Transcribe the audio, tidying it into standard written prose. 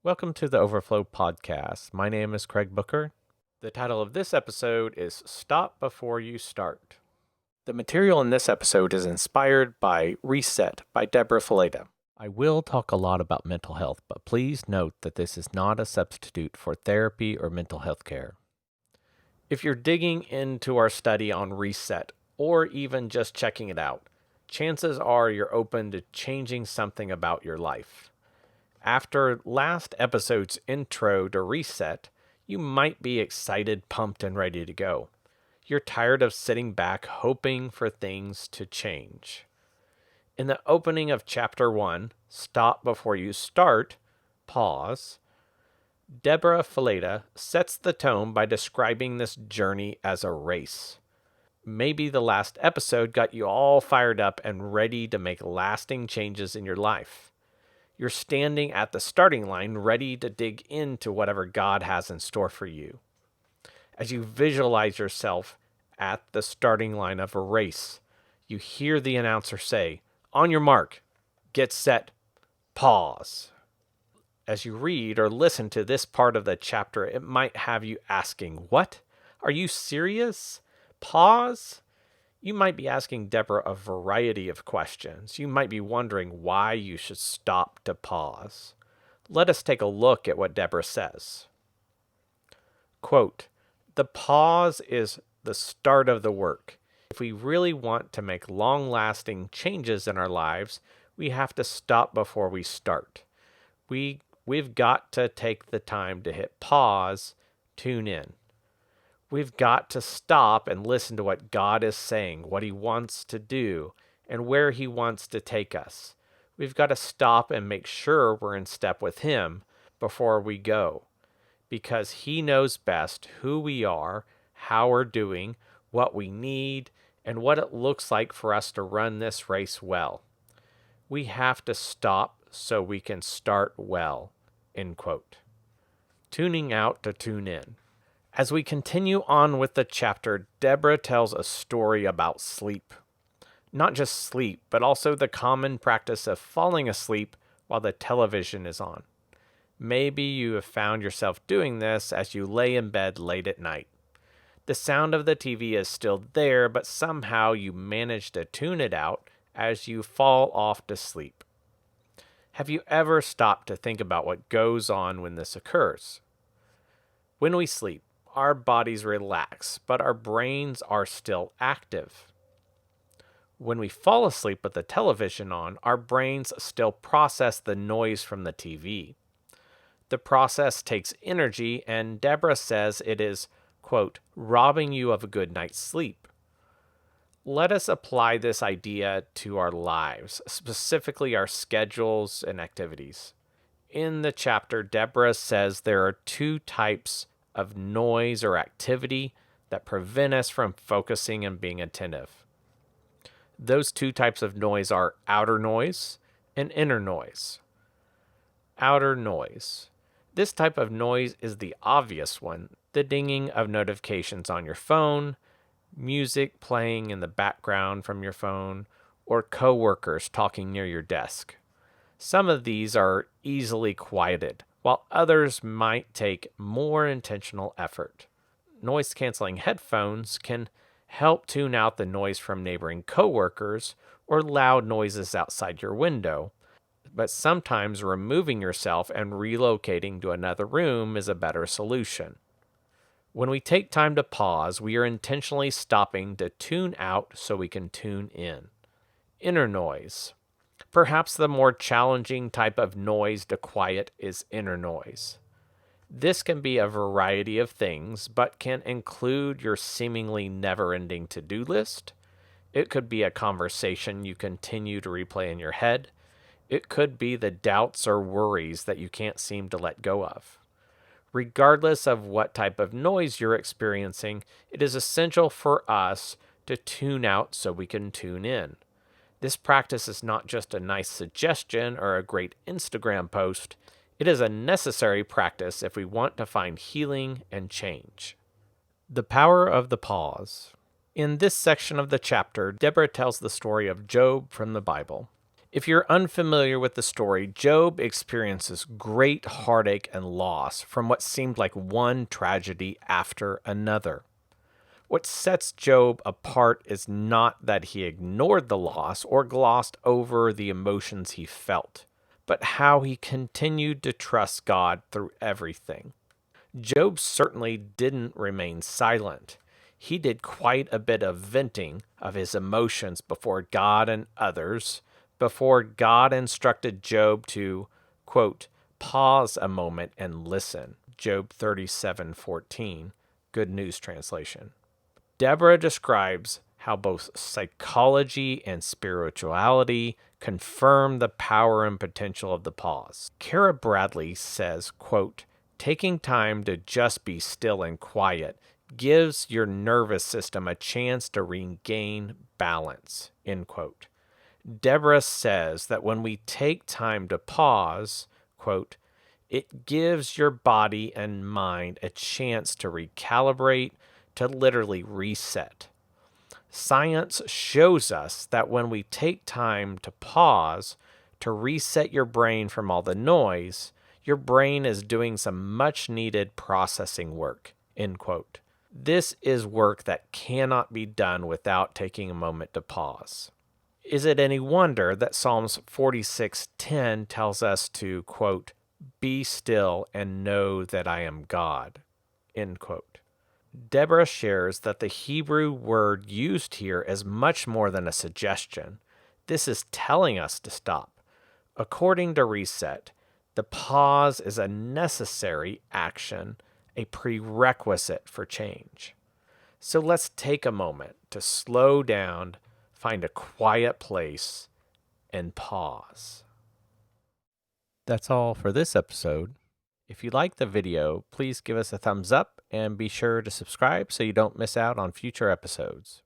Welcome to the Overflow Podcast. My name is Craig Booker. The title of this episode is Stop Before You Start. The material in this episode is inspired by Reset by Deborah Fileta. I will talk a lot about mental health, but please note that this is not a substitute for therapy or mental health care. If you're digging into our study on Reset, or even just checking it out, chances are you're open to changing something about your life. After last episode's intro to Reset, you might be excited, pumped, and ready to go. You're tired of sitting back hoping for things to change. In the opening of Chapter 1, Stop Before You Start, Pause, Deborah Fileta sets the tone by describing this journey as a race. Maybe the last episode got you all fired up and ready to make lasting changes in your life. You're standing at the starting line, ready to dig into whatever God has in store for you. As you visualize yourself at the starting line of a race, you hear the announcer say, "On your mark, get set, pause." As you read or listen to this part of the chapter, it might have you asking, "What? Are you serious? Pause?" You might be asking Deborah a variety of questions. You might be wondering why you should stop to pause. Let us take a look at what Deborah says. Quote, "The pause is the start of the work. If we really want to make long-lasting changes in our lives, we have to stop before we start. We've got to take the time to hit pause, tune in. We've got to stop and listen to what God is saying, what He wants to do, and where He wants to take us. We've got to stop and make sure we're in step with Him before we go, because He knows best who we are, how we're doing, what we need, and what it looks like for us to run this race well. We have to stop so we can start well." End quote. Tuning out to tune in. As we continue on with the chapter, Deborah tells a story about sleep. Not just sleep, but also the common practice of falling asleep while the television is on. Maybe you have found yourself doing this as you lay in bed late at night. The sound of the TV is still there, but somehow you manage to tune it out as you fall off to sleep. Have you ever stopped to think about what goes on when this occurs? When we sleep, our bodies relax, but our brains are still active. When we fall asleep with the television on, our brains still process the noise from the TV. The process takes energy, and Deborah says it is, quote, "robbing you of a good night's sleep." Let us apply this idea to our lives, specifically our schedules and activities. In the chapter, Deborah says there are two types of noise or activity that prevent us from focusing and being attentive. Those two types of noise are outer noise and inner noise. Outer noise. This type of noise is the obvious one, the dinging of notifications on your phone, music playing in the background from your phone, or coworkers talking near your desk. Some of these are easily quieted, while others might take more intentional effort. Noise-canceling headphones can help tune out the noise from neighboring coworkers or loud noises outside your window, but sometimes removing yourself and relocating to another room is a better solution. When we take time to pause, we are intentionally stopping to tune out so we can tune in. Inner noise. Perhaps the more challenging type of noise to quiet is inner noise. This can be a variety of things, but can include your seemingly never-ending to-do list. It could be a conversation you continue to replay in your head. It could be the doubts or worries that you can't seem to let go of. Regardless of what type of noise you're experiencing, it is essential for us to tune out so we can tune in. This practice is not just a nice suggestion or a great Instagram post. It is a necessary practice if we want to find healing and change. The power of the pause. In this section of the chapter, Deborah tells the story of Job from the Bible. If you're unfamiliar with the story, Job experiences great heartache and loss from what seemed like one tragedy after another. What sets Job apart is not that he ignored the loss or glossed over the emotions he felt, but how he continued to trust God through everything. Job certainly didn't remain silent. He did quite a bit of venting of his emotions before God and others, before God instructed Job to, quote, pause a moment and listen. Job 37:14, Good News Translation. Deborah describes how both psychology and spirituality confirm the power and potential of the pause. Kara Bradley says, quote, taking time to just be still and quiet gives your nervous system a chance to regain balance, end quote. Deborah says that when we take time to pause, quote, it gives your body and mind a chance to recalibrate, to literally reset. Science shows us that when we take time to pause, to reset your brain from all the noise, your brain is doing some much needed processing work, end quote. This is work that cannot be done without taking a moment to pause. Is it any wonder that Psalms 46:10 tells us to, quote, be still and know that I am God, end quote. Deborah shares that the Hebrew word used here is much more than a suggestion. This is telling us to stop. According to Reset, the pause is a necessary action, a prerequisite for change. So let's take a moment to slow down, find a quiet place, and pause. That's all for this episode. If you like the video, please give us a thumbs up and be sure to subscribe so you don't miss out on future episodes.